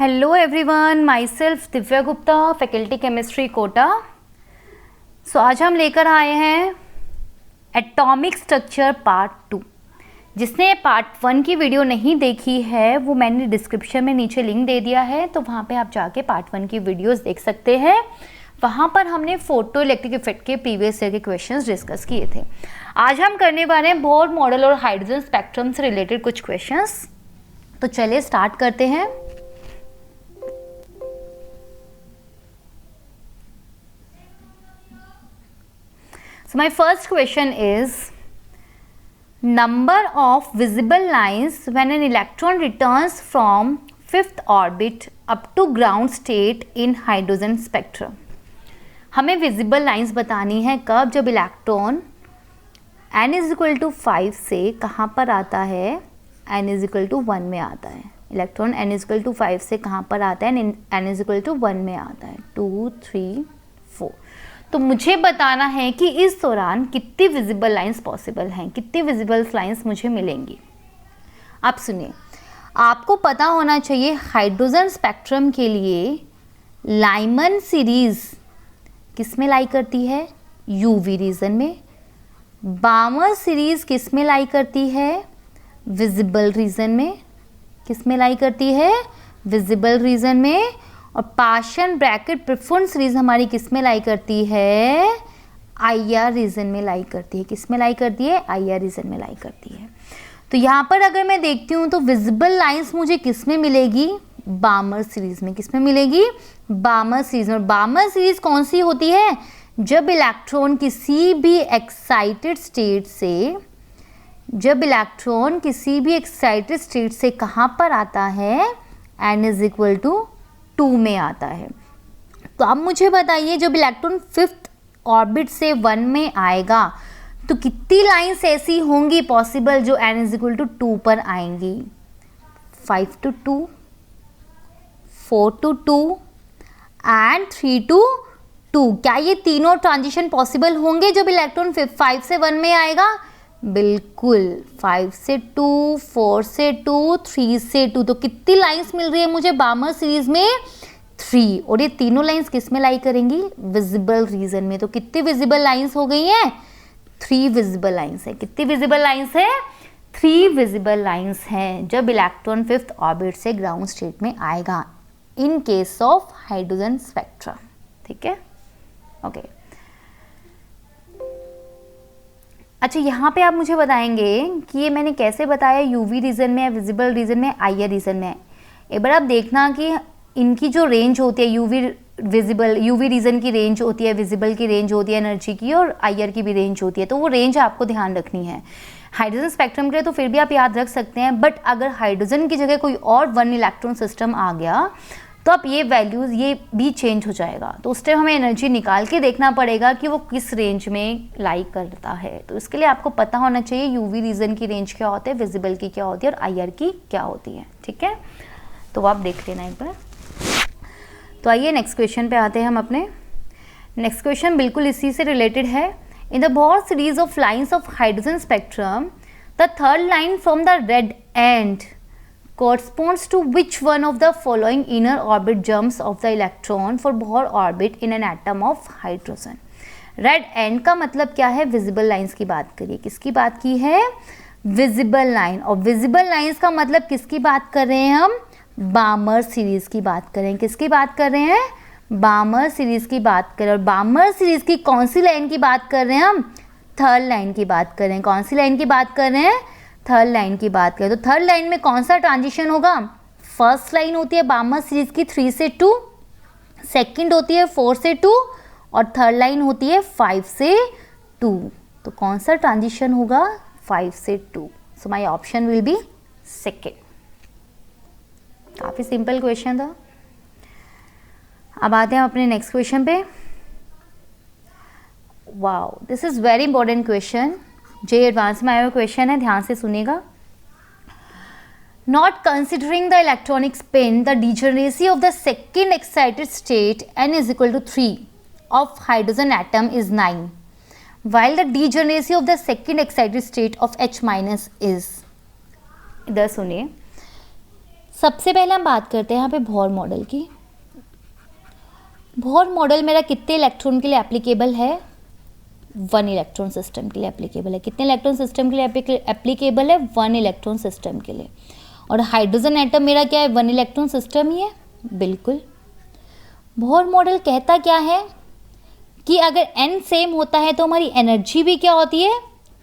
Hello everyone, my self Divya Gupta, faculty chemistry Kota. So आज हम लेकर आए हैं एटॉमिक स्ट्रक्चर पार्ट 2। जिसने पार्ट 1 की वीडियो नहीं देखी है वो मैंने डिस्क्रिप्शन में नीचे लिंक दे दिया है, तो वहाँ पे आप जाके पार्ट 1 की वीडियोस देख सकते हैं। वहाँ पर हमने फोटो इलेक्ट्रिक इफेक्ट के प्रीवियस ईयर के क्वेश्चंस डिस्कस किए थे। आज हम करने वाले हैं बोर मॉडल और हाइड्रोजन स्पेक्ट्रम से रिलेटेड कुछ क्वेश्चंस। तो चलिए स्टार्ट करते हैं। So my first question is, number of visible lines when an electron returns from 5th orbit up to ground state in hydrogen spectrum। हमें visible lines बतानी है कब, जब इलेक्ट्रॉन n = 5 से कहाँ पर आता है, n = 1 में आता है। इलेक्ट्रॉन n = 5 से कहाँ पर आता है, n = 1 में आता है, 2, 3, 4। तो मुझे बताना है कि इस दौरान कितनी विजिबल लाइंस पॉसिबल हैं, कितनी विजिबल लाइंस मुझे मिलेंगी। आप सुनिए, आपको पता होना चाहिए हाइड्रोजन स्पेक्ट्रम के लिए लाइमन सीरीज किस में लाई करती है, यूवी रीजन में। बामर सीरीज किस में लाई करती है, विजिबल रीजन में। किस में लाई करती है, विजिबल रीजन में। और पाशन ब्रैकेट प्रिफरेंस सीरीज हमारी किस में लाई करती है, आईआर रीजन में लाई करती है। किस में लाई करती है, आईआर रीजन में लाई करती है। तो यहाँ पर अगर मैं देखती हूँ तो विजिबल लाइंस मुझे किस में मिलेगी, बामर सीरीज में। किस में मिलेगी, बामर सीरीज में। और बामर सीरीज कौन सी होती है, जब इलेक्ट्रॉन किसी भी एक्साइटेड स्टेट से कहाँ पर आता है, n = 2 में आता है। तो अब मुझे बताइए, जब इलेक्ट्रॉन 5th ऑर्बिट से 1 में आएगा तो कितनी लाइंस ऐसी होंगी पॉसिबल जो n = 2 पर आएंगी। 5 to 2, 4 to 2 एंड 3 to 2। क्या ये तीनों ट्रांजिशन पॉसिबल होंगे जब इलेक्ट्रॉन 5 से 1 में आएगा? बिल्कुल, 5 से 2, 4 से 2, 3 से 2। तो कितनी लाइंस मिल रही है मुझे बामर सीरीज में, 3। और ये तीनों लाइंस किस में लाई करेंगी, विजिबल रीजन में। तो कितनी विजिबल लाइंस हो गई हैं, 3 विजिबल लाइंस है। कितनी विजिबल लाइंस है, 3 विजिबल लाइंस हैं जब इलेक्ट्रॉन 5th ऑर्बिट से ग्राउंड स्टेट में आएगा, in case of hydrogen spectrum. ठीक है, ओके। अच्छा, यहाँ पे आप मुझे बताएंगे कि ये मैंने कैसे बताया, यूवी रीजन में है, विजिबल रीजन में, आईआर रीजन में है। एक बार आप देखना कि इनकी जो रेंज होती है, यूवी रीजन की रेंज होती है, विजिबल की रेंज होती है एनर्जी की, और आईआर की भी रेंज होती है। तो वो रेंज आपको ध्यान रखनी है। हाइड्रोजन स्पेक्ट्रम के लिए तो फिर भी आप याद रख सकते हैं, बट अगर हाइड्रोजन की जगह कोई और 1 इलेक्ट्रॉन सिस्टम आ गया तो अब ये वैल्यूज़ ये भी चेंज हो जाएगा। तो उस टाइम हमें एनर्जी निकाल के देखना पड़ेगा कि वो किस रेंज में लाई करता है। तो इसके लिए आपको पता होना चाहिए यूवी रीजन की रेंज क्या होती है, विजिबल की क्या होती है, और आईआर की क्या होती है। ठीक है, तो आप देख लेना एक बार। तो आइए नेक्स्ट क्वेश्चन पे आते हैं हम अपने। नेक्स्ट क्वेश्चन बिल्कुल इसी से रिलेटेड है। In the bore series of lines of hydrogen spectrum, the third line from the red and corresponds to which one of the following inner orbit jumps of the electron for Bohr orbit in an atom of hydrogen। Red and का मतलब क्या है, visible lines की बात करिए। किसकी बात की है, विजिबल लाइन। और विजिबल लाइंस का मतलब किसकी बात कर रहे हैं हम, बामर सीरीज की बात कर रहे हैं। किसकी बात कर रहे हैं, बामर सीरीज की बात कर रहे हैं। और बामर सीरीज की कौन सी लाइन की बात कर रहे हैं हम, थर्ड लाइन की बात कर रहे हैं। कौन सी लाइन की बात कर रहे हैं, थर्ड लाइन की बात करें। तो थर्ड लाइन में कौन सा ट्रांजिशन होगा, फर्स्ट लाइन होती है बामर सीरीज की 3 से 2, सेकंड होती है 4 से 2, और थर्ड लाइन होती है 5 से 2। तो कौन सा ट्रांजिशन होगा, 5 से 2। So my option will be second. काफी सिंपल क्वेश्चन था। अब आते हैं अपने नेक्स्ट क्वेश्चन पे। Wow, this is very important question, J advance में आया हुआ क्वेश्चन है, ध्यान से सुनिएगा। Not considering the electronic spin, the degeneracy of the second excited state n = 3 of hydrogen atom is 9, while the degeneracy of the second excited state of H- is। इधर सुनिए, सबसे पहले हम बात करते हैं यहाँ पे बोहर मॉडल की। बोहर मॉडल मेरा कितने इलेक्ट्रॉन के लिए एप्लीकेबल है? 1 इलेक्ट्रॉन सिस्टम के लिए एप्लीकेबल है। कितने इलेक्ट्रॉन सिस्टम के लिए एप्लीकेबल है? 1 इलेक्ट्रॉन सिस्टम के लिए। और हाइड्रोजन एटम मेरा क्या है? 1 इलेक्ट्रॉन सिस्टम ही है, बिल्कुल। बोहर मॉडल कहता क्या है कि अगर n सेम होता है तो हमारी एनर्जी भी क्या होती है?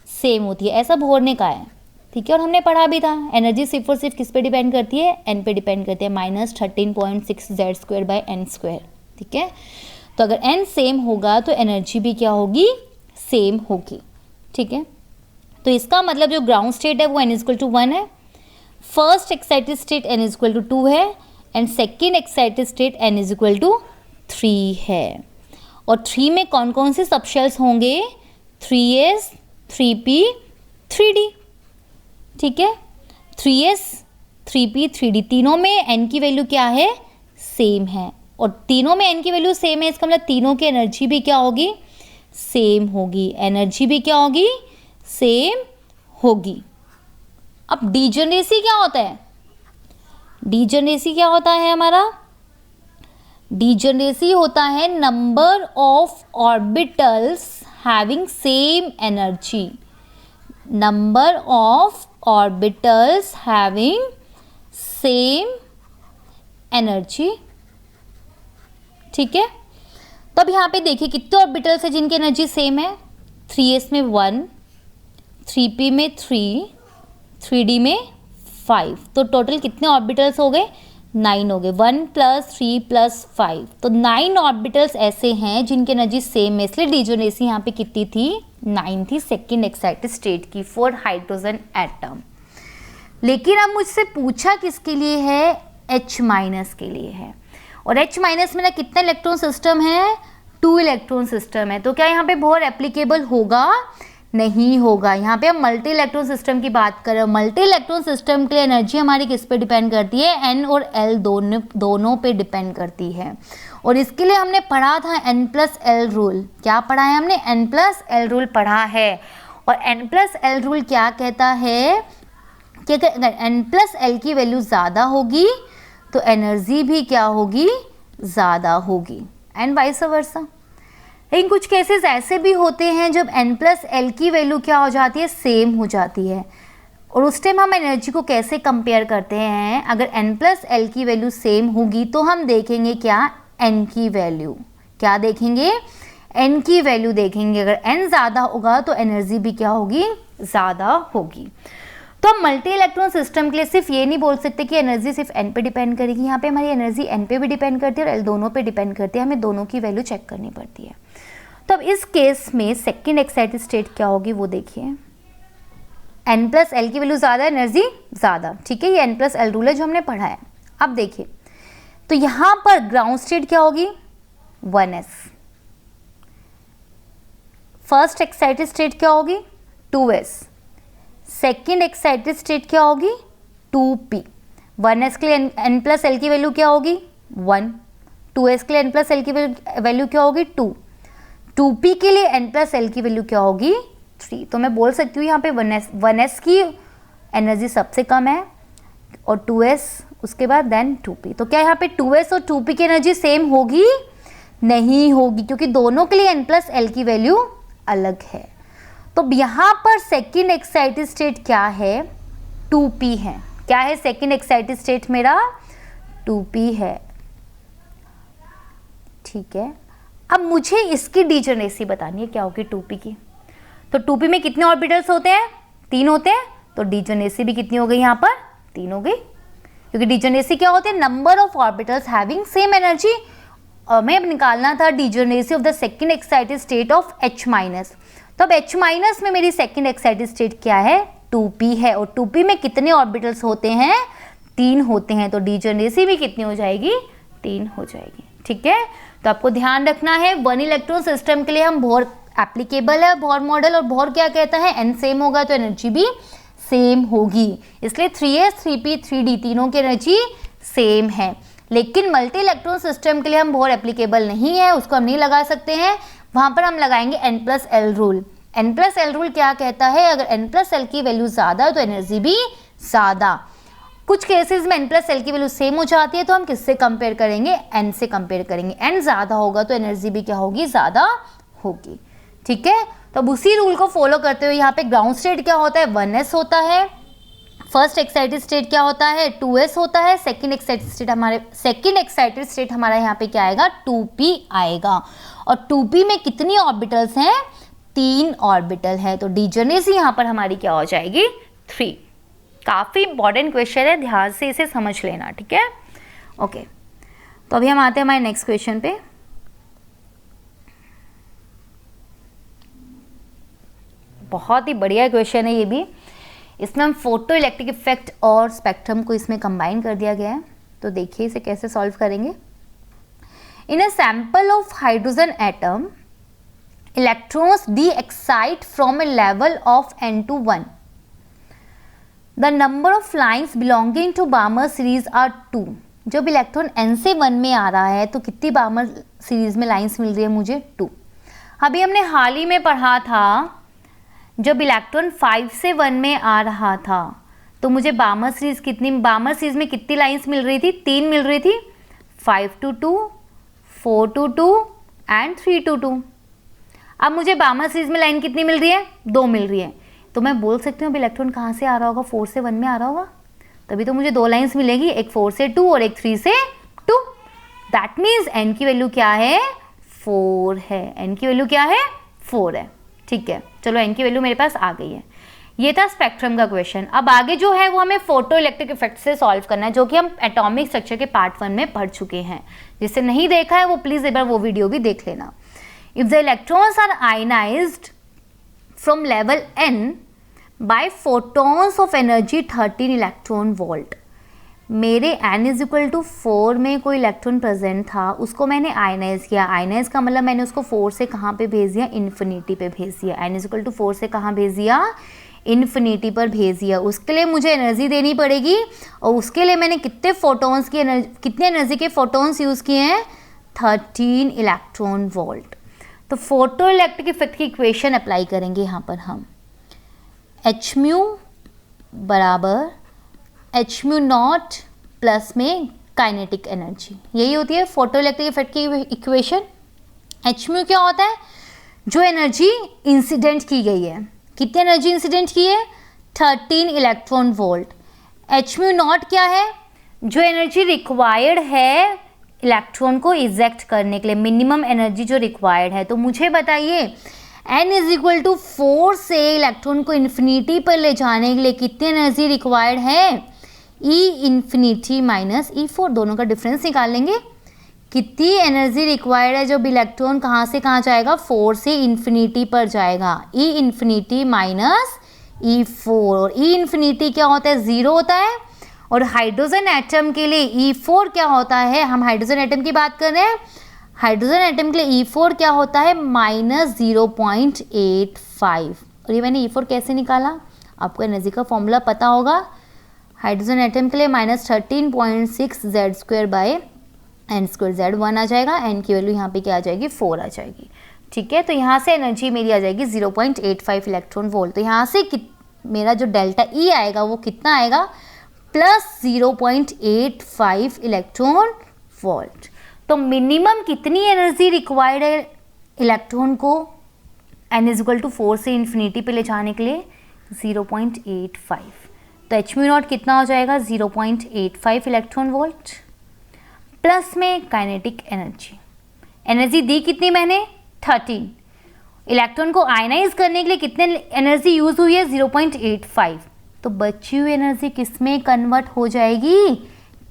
सेम होती है, ऐसा बोहर ने कहा है, ठीक है। और हमने पढ़ा भी था एनर्जी सिर्फ और सिर्फ किस पे डिपेंड करती है? n पे डिपेंड करती है, -13.6 Z²/n², ठीक है। तो अगर n सेम होगा तो एनर्जी भी क्या होगी? सेम होगी, ठीक है। तो इसका मतलब जो ग्राउंड स्टेट है वो n=1 है, फर्स्ट एक्साइटेड स्टेट n=2 है and second excited state n=3 है। और 3 में कौन कौन से सबशेल्स होंगे? 3s, 3p, 3d, ठीक है। 3s, 3p, 3d तीनों में n की वैल्यू क्या है? सेम है। और तीनों में n की वैल्यू सेम है, इसका मतलब तीनों की एनर्जी भी क्या होगी? सेम होगी। एनर्जी भी क्या होगी? सेम होगी। अब डीजनरेसी क्या होता है? डीजनरेसी क्या होता है हमारा? डीजनरेसी होता है number of orbitals having same energy. Number of orbitals having same energy, ठीक है। तो अब यहाँ पे देखिए कितने ऑर्बिटल्स है जिनकी एनर्जी सेम है? 3s में 1, 3p में 3, 3d में 5। तो टोटल कितने ऑर्बिटल्स हो गए? 9 हो गए। 1 + 3 + 5, तो 9 ऑर्बिटल्स ऐसे हैं जिनकी एनर्जी सेम है, इसलिए डीजनरेसी यहाँ पे कितनी थी? 9 थी, सेकेंड एक्साइटेड स्टेट की फॉर हाइड्रोजन एटम। लेकिन अब मुझसे पूछा किसके लिए है? H- के लिए है। और H- मेरा कितना इलेक्ट्रॉन सिस्टम है? 2 इलेक्ट्रॉन सिस्टम है। तो क्या यहाँ पे बोहर एप्लीकेबल होगा? नहीं होगा। यहाँ पे हम मल्टी इलेक्ट्रॉन सिस्टम की बात कर रहे हो। मल्टी इलेक्ट्रॉन सिस्टम के लिए एनर्जी हमारी किस पे डिपेंड करती है? n और l दोनों पे डिपेंड करती है। और इसके लिए हमने पढ़ा था n+l रूल। क्या पढ़ा है हमने? n+l रूल पढ़ा है। और n+l रूल क्या कहता है कि अगर n+l की वैल्यू ज़्यादा होगी तो एनर्जी भी क्या होगी? ज़्यादा होगी, एंड वाइस वर्सा। लेकिन कुछ केसेस ऐसे भी होते हैं जब n+l की वैल्यू क्या हो जाती है? सेम हो जाती है। और उस टाइम हम एनर्जी को कैसे कंपेयर करते हैं? अगर n+l की वैल्यू सेम होगी तो हम देखेंगे क्या? n की वैल्यू। क्या देखेंगे? n की वैल्यू देखेंगे। अगर n ज़्यादा होगा तो एनर्जी भी क्या होगी? ज़्यादा होगी। तो हम मल्टी इलेक्ट्रॉन सिस्टम के लिए सिर्फ ये नहीं बोल सकते कि एनर्जी सिर्फ n पे डिपेंड करेगी। यहाँ पे हमारी एनर्जी n पे भी डिपेंड करती है और l दोनों पे डिपेंड करती है। हमें दोनों की वैल्यू चेक करनी पड़ती है। तो अब इस केस में सेकेंड एक्साइटेड स्टेट क्या होगी वो देखिए। n+l की वैल्यू ज़्यादा, एनर्जी ज़्यादा, ठीक है। ये n+l रूल है जो हमने पढ़ा है। अब देखिए तो यहाँ पर ग्राउंड स्टेट क्या होगी? 1s। फर्स्ट एक्साइटेड स्टेट क्या होगी? 2s। सेकेंड एक्साइटेड स्टेट क्या होगी? 2p। 1s के लिए n+l की वैल्यू क्या होगी? 1। 2s के लिए n+l की वैल्यू क्या होगी? 2। 2p के लिए n+l की वैल्यू क्या होगी? 3। तो मैं बोल सकती हूँ यहाँ पे 1s की एनर्जी सबसे कम है और 2s उसके बाद देन 2p। तो क्या यहाँ पे 2s और 2p की एनर्जी सेम होगी? नहीं होगी, क्योंकि दोनों के लिए n+l की वैल्यू अलग है। तो यहाँ पर सेकेंड एक्साइटेड स्टेट क्या है? 2p है। क्या है सेकेंड एक्साइटेड स्टेट मेरा? 2p है, ठीक है। अब मुझे इसकी डीजनरेसी बतानी है क्या होगी 2p की। तो 2p में कितने ऑर्बिटल्स होते हैं? 3 होते हैं। तो डीजनरेसी भी कितनी हो गई यहाँ पर? 3 हो गई, क्योंकि डीजनरेसी क्या होती है? Number of orbitals having same energy. और मैं अब निकालना था degeneracy of the second excited state of H-। तो अब H- में मेरी सेकेंड एक्साइटेड स्टेट क्या है? 2p है। और 2p में कितने ऑर्बिटल्स होते हैं? 3 होते हैं। तो डीजनरेसी भी कितनी हो जाएगी? 3 हो जाएगी, ठीक है। तो आपको ध्यान रखना है 1 इलेक्ट्रॉन सिस्टम के लिए हम बोहर एप्लीकेबल है बोहर मॉडल। और बोहर क्या कहता है? n सेम होगा तो एनर्जी भी सेम होगी, इसलिए 3s, 3p, 3d तीनों की एनर्जी सेम है। लेकिन मल्टी इलेक्ट्रॉन सिस्टम के लिए हम बोहर एप्लीकेबल नहीं है, उसको हम नहीं लगा सकते हैं। वहां पर हम लगाएंगे n+l रूल। n+l रूल क्या कहता है? अगर n+l की वैल्यू ज़्यादा तो एनर्जी भी ज़्यादा। कुछ केसेस में n+l की वैल्यू सेम हो जाती है, तो हम किससे कंपेयर करेंगे, n से कंपेयर करेंगे। n ज़्यादा होगा तो एनर्जी भी क्या होगी, ज़्यादा होगी। ठीक है, तो अब उसी रूल को फॉलो करते हुए यहाँ पे ग्राउंड स्टेट क्या होता है, 1s होता है। फर्स्ट एक्साइटेड स्टेट क्या होता है, 2s होता है। सेकंड एक्साइटेड स्टेट हमारा यहाँ पे क्या आएगा, 2p आएगा। और 2p में कितनी ऑर्बिटल्स हैं, 3 ऑर्बिटल है, तो डीजेनेसी यहाँ पर हमारी क्या हो जाएगी, 3। काफ़ी इंपॉर्टेंट क्वेश्चन है, ध्यान से इसे समझ लेना। ठीक है, ओके। तो अभी हम आते हैं हमारे नेक्स्ट क्वेश्चन पे। बहुत ही बढ़िया क्वेश्चन है ये भी। इसमें हम फोटो इलेक्ट्रिक इफेक्ट और स्पेक्ट्रम को इसमें कंबाइन कर दिया गया है। तो देखिए इसे कैसे सॉल्व करेंगे। In a sample of hydrogen atom, electrons de excite from a level of n to 1. The number of lines belonging to Balmer series are 2. जब इलेक्ट्रॉन n से 1 में आ रहा है तो कितनी बार्मर सीरीज में लाइंस मिल रही है मुझे, 2। अभी हमने हाल ही में पढ़ा था जब इलेक्ट्रॉन 5 से 1 में आ रहा था तो मुझे बार्मर सीरीज में कितनी लाइंस मिल रही थी, 3 मिल रही थी, 5 to 2, 4 to 2 एंड 3 to 2। अब मुझे बार्मर सीरीज में लाइन कितनी मिल रही है, 2 मिल रही है। तो मैं बोल सकती हूँ अब इलेक्ट्रॉन कहाँ से आ रहा होगा, 4 से 1 में आ रहा होगा, तभी तो मुझे 2 लाइंस मिलेगी, एक 4 से 2 और एक 3 से 2। दैट मीन्स n की वैल्यू क्या है, 4 है। n की वैल्यू क्या है, 4 है। ठीक है, चलो n की वैल्यू मेरे पास आ गई है। ये था स्पेक्ट्रम का क्वेश्चन। अब आगे जो है वो हमें फोटो इलेक्ट्रिक इफेक्ट से सॉल्व करना है, जो कि हम एटॉमिक स्ट्रक्चर के पार्ट 1 में पढ़ चुके हैं। जिससे नहीं देखा है वो प्लीज एक बार वो वीडियो भी देख लेना। If the electrons are ionized from level n by photons of energy 13 electron volt, मेरे n इज इक्वल टू 4 में कोई इलेक्ट्रॉन प्रेजेंट था, उसको मैंने आयनाइज किया। आयनाइज का मतलब मैंने उसको 4 से कहाँ पे भेज दिया, इन्फिनिटी पे भेज दिया। n इज इक्वल टू 4 से कहाँ भेज दिया, इन्फिनिटी पर भेज दिया। उसके लिए मुझे एनर्जी देनी पड़ेगी और उसके लिए मैंने कितने फोटॉन्स की कितने एनर्जी के फोटॉन्स यूज़ किए हैं, 13 इलेक्ट्रॉन वोल्ट। तो फोटो इलेक्ट्रिक इफेक्ट की इक्वेशन अप्लाई करेंगे यहाँ पर हम। एच म्यू बराबर एच म्यू नॉट प्लस में काइनेटिक एनर्जी, यही होती है फोटो इलेक्ट्रिक इफेक्ट की इक्वेशन। एच म्यू क्या होता है, जो एनर्जी इंसिडेंट की गई है, कितनी एनर्जी इंसिडेंट की है, 13 electron volt. H mu naught क्या है, जो एनर्जी रिक्वायर्ड है इलेक्ट्रॉन को इजेक्ट करने के लिए, मिनिमम एनर्जी जो रिक्वायर्ड है। तो मुझे बताइए n इज इक्वल टू 4 से इलेक्ट्रॉन को इन्फिनिटी पर ले जाने के लिए कितनी एनर्जी रिक्वायर्ड है, E इन्फिनिटी माइनस E4, दोनों का डिफरेंस निकाल लेंगे। कितनी एनर्जी रिक्वायर्ड है जब इलेक्ट्रॉन कहाँ से कहाँ जाएगा, 4 से इन्फिनिटी पर जाएगा, E इन्फिनिटी माइनस E4। और E इन्फिनिटी क्या होता है, 0 होता है। और हाइड्रोजन एटम के लिए E4 क्या होता है, हम हाइड्रोजन एटम की बात कर रहे हैं, हाइड्रोजन एटम के लिए E4 क्या होता है, -0.85। और ये मैंने E4 कैसे निकाला, आपको एनर्जी का फॉर्मूला पता होगा। हाइड्रोजन एटम के लिए -13.6 Z² बाय n² Z1 आ जाएगा। n की वैल्यू यहाँ पे क्या आ जाएगी, 4 आ जाएगी। ठीक है, तो यहाँ से एनर्जी मेरी आ जाएगी 0.85 इलेक्ट्रॉन वोल्ट। तो यहाँ से मेरा जो डेल्टा E आएगा वो कितना आएगा, +0.85 इलेक्ट्रॉन वोल्ट। तो मिनिमम कितनी एनर्जी रिक्वायर्ड है इलेक्ट्रॉन को n इज इक्वल टू 4 से इन्फिनिटी पे ले जाने के लिए, 0.85। तो एच म्यू नॉट कितना हो जाएगा, 0.85 इलेक्ट्रॉन वोल्ट प्लस में काइनेटिक एनर्जी। एनर्जी दी कितनी मैंने, 13। इलेक्ट्रॉन को आयनाइज करने के लिए कितने एनर्जी यूज हुई है, 0.85। तो बची हुई एनर्जी किस में कन्वर्ट हो जाएगी,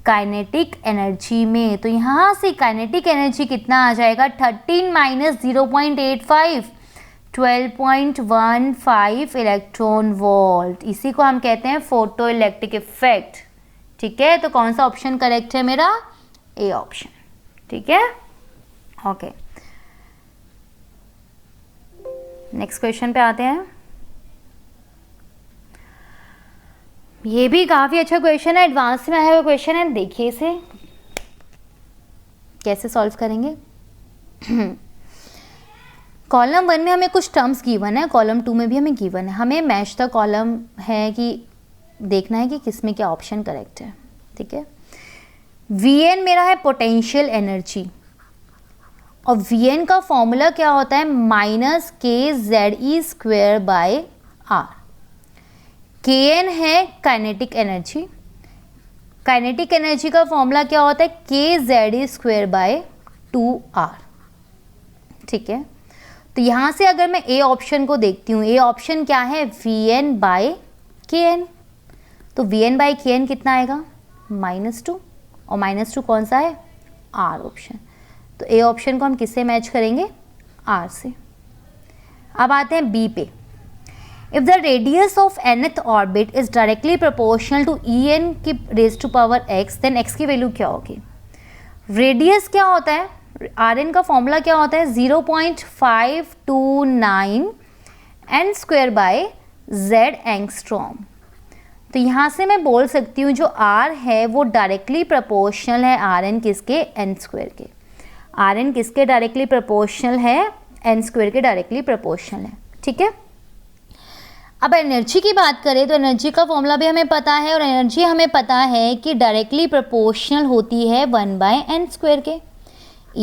काइनेटिक एनर्जी में। तो यहाँ से काइनेटिक एनर्जी कितना आ जाएगा, 13 माइनस 0.85, 12.15 इलेक्ट्रॉन वोल्ट। इसी को हम कहते हैं फोटो इलेक्ट्रिक इफेक्ट। ठीक है, तो कौन सा ऑप्शन करेक्ट है मेरा, ए ऑप्शन। ठीक है, ओके। नेक्स्ट क्वेश्चन पे आते हैं। ये भी काफ़ी अच्छा क्वेश्चन है, एडवांस में आया हुआ क्वेश्चन है। देखिए इसे कैसे सॉल्व करेंगे। कॉलम 1 में हमें कुछ टर्म्स गिवन है, कॉलम 2 में भी हमें गिवन है। हमें मैच द कॉलम है कि देखना है कि किस में क्या ऑप्शन करेक्ट है, ठीक है। Vn मेरा है पोटेंशियल एनर्जी, और Vn का फॉर्मूला क्या होता है, minus K Z E square by R. Kn है काइनेटिक एनर्जी, काइनेटिक एनर्जी का फॉर्मूला क्या होता है, के Z E square bye 2r, ठीक है। तो यहाँ से अगर मैं ए ऑप्शन को देखती हूँ, ए ऑप्शन क्या है, Vn बाय Kn, तो Vn बाय Kn कितना आएगा, -2, और -2 कौन सा है, आर ऑप्शन। तो ए ऑप्शन को हम किससे मैच करेंगे, आर से। अब आते हैं बी पे। If the radius of nth orbit is directly proportional to En की raise to power x, then x की वैल्यू क्या होगी। रेडियस क्या होता है, Rn का फॉर्मूला क्या होता है, 0.529 n square by z angstrom. तो यहाँ से मैं बोल सकती हूँ जो R है वो डायरेक्टली प्रोपोर्शनल है Rn किसके, n स्क्वायर के। Rn किसके डायरेक्टली प्रोपोर्शनल है, n स्क्वायर के डायरेक्टली प्रोपोर्शनल है, ठीक है। अब एनर्जी की बात करें तो एनर्जी का फॉर्मूला भी हमें पता है, और एनर्जी हमें पता है कि डायरेक्टली प्रोपोर्शनल होती है 1/n स्क्वायर के।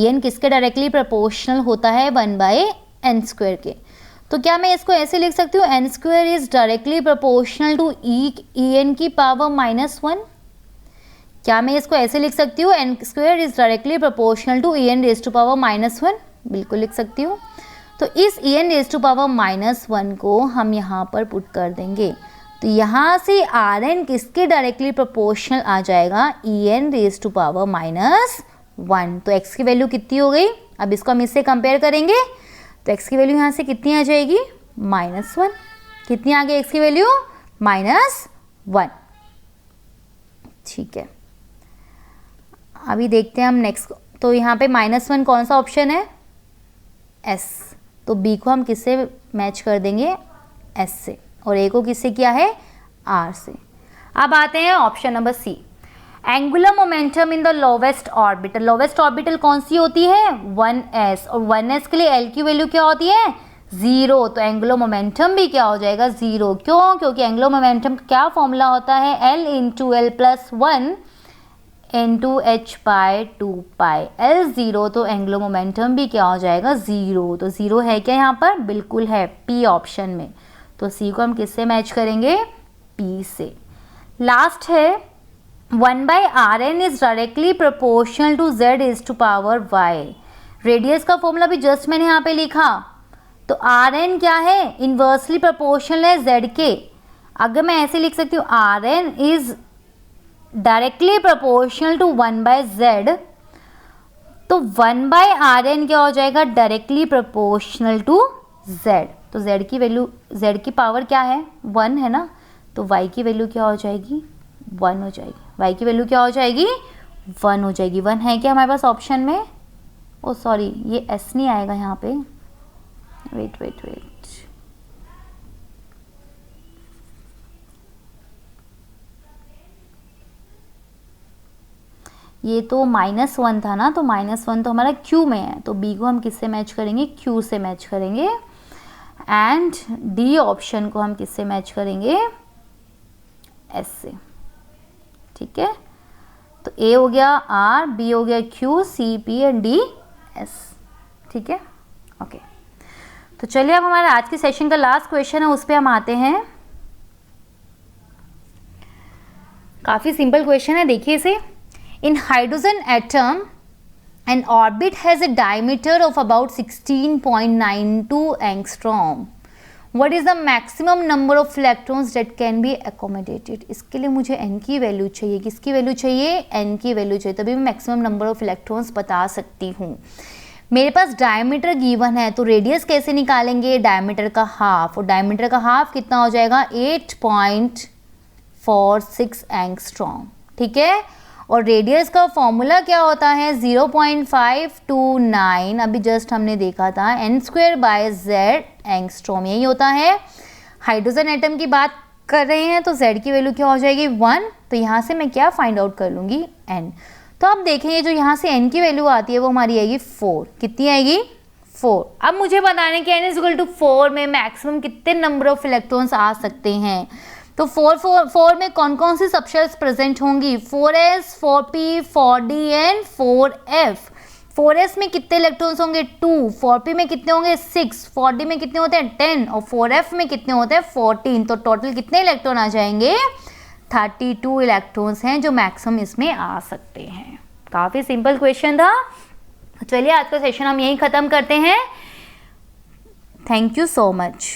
En किसके डायरेक्टली प्रोपोर्शनल होता है, 1/n स्क्वायर के। तो क्या मैं इसको ऐसे लिख सकती हूँ, n square is directly proportional to En की पावर -1। क्या मैं इसको ऐसे लिख सकती हूँ, n square is directly proportional to En raise to power -1, बिल्कुल लिख सकती हूँ। तो इस En रेज टू पावर -1 को हम यहाँ पर पुट कर देंगे, तो यहाँ से Rn किसके डायरेक्टली प्रोपोर्शनल आ जाएगा, En रेज टू पावर -1। तो x की वैल्यू कितनी हो गई, अब इसको हम इससे कंपेयर करेंगे, तो x की वैल्यू यहाँ से कितनी आ जाएगी, -1। कितनी आ गई x की वैल्यू, -1, ठीक है। अभी देखते हैं हम नेक्स्ट, तो यहाँ पे -1 कौन सा ऑप्शन है, s, तो b को हम किससे मैच कर देंगे, s से, और a को किससे किया है, r से। अब आते हैं option number C, angular momentum in the lowest orbital. Lowest orbital कौन सी होती है, 1s, और 1s के लिए l की वैल्यू क्या होती है, 0, तो एंगुलर मोमेंटम भी क्या हो जाएगा, 0। क्यों, क्योंकि एंगुलर मोमेंटम का क्या फॉर्मूला होता है, l into l plus 1 into h/2π, l 0, तो एंगुलर मोमेंटम भी क्या हो जाएगा, 0। तो 0 है क्या यहाँ पर, बिल्कुल है, p ऑप्शन में। तो c को हम किससे मैच करेंगे, p से। लास्ट है 1/Rn is directly proportional to z is to power y। Radius का फॉर्मूला भी जस्ट मैंने यहाँ पे लिखा, तो Rn क्या है, इन्वर्सली प्रोपोर्शनल है z के। अगर मैं ऐसे लिख सकती हूँ, Rn is directly proportional to 1/z, तो 1/Rn क्या हो जाएगा, डायरेक्टली प्रोपोर्शनल टू z। तो z की वैल्यू, z की पावर क्या है, 1 है ना, तो y की वैल्यू क्या हो जाएगी, 1 हो जाएगी। y की वैल्यू क्या हो जाएगी, 1 हो जाएगी। 1 है क्या हमारे पास ऑप्शन में, ओ सॉरी ये s नहीं आएगा यहाँ पे, वेट, ये तो -1 था ना, तो -1 तो हमारा q में है, तो b को हम किससे मैच करेंगे, q से मैच करेंगे, एंड d ऑप्शन को हम किससे मैच करेंगे, s से, ठीक है। तो a हो गया r, b हो गया q, c p and d s, ठीक है, ओके। तो चलिए अब हमारा आज के सेशन का लास्ट क्वेश्चन है, उस पर हम आते हैं। काफ़ी सिंपल क्वेश्चन है, देखिए इसे। In hydrogen atom an orbit has a diameter of about 16.92 angstrom. What is the maximum number of electrons that can be accommodated? इसके लिए मुझे n की वैल्यू चाहिए, किसकी वैल्यू चाहिए, n की वैल्यू चाहिए, तभी मैं मैक्सिमम नंबर ऑफ इलेक्ट्रॉन्स बता सकती हूँ। मेरे पास डायमीटर गिवन है, तो रेडियस कैसे निकालेंगे, डायमीटर का हाफ, और डायमीटर का हाफ कितना हो जाएगा, 8.46 एंगस्ट्रॉम, ठीक है। और रेडियस का फॉर्मूला क्या होता है, 0.529, अभी जस्ट हमने देखा था, n²/z एंगस्ट्रॉम, यही होता है। हाइड्रोजन एटम की बात कर रहे हैं, तो z की वैल्यू क्या हो जाएगी, 1, तो यहाँ से मैं क्या फाइंड आउट कर लूँगी, n। तो अब देखेंगे जो यहाँ से n की वैल्यू आती है वो हमारी आएगी 4, कितनी आएगी, 4। अब मुझे बताने कि n = 4 में मैक्सिमम कितने नंबर ऑफ इलेक्ट्रॉन्स आ सकते हैं। तो 4 में कौन कौन सी सबशेल्स प्रेजेंट होंगी? 4s, 4p, 4d and 4f। 4s में कितने इलेक्ट्रॉन्स होंगे? 2। 4p में कितने होंगे? 6। 4d में कितने होते हैं? 10। और 4f में कितने होते हैं? 14। तो टोटल कितने इलेक्ट्रॉन आ जाएंगे? 32 इलेक्ट्रॉन्स हैं जो मैक्सिमम इसमें आ सकते हैं। काफ़ी सिंपल क्वेश्चन था। चलिए आज का सेशन हम यहीं ख़त्म करते हैं। Thank you so much.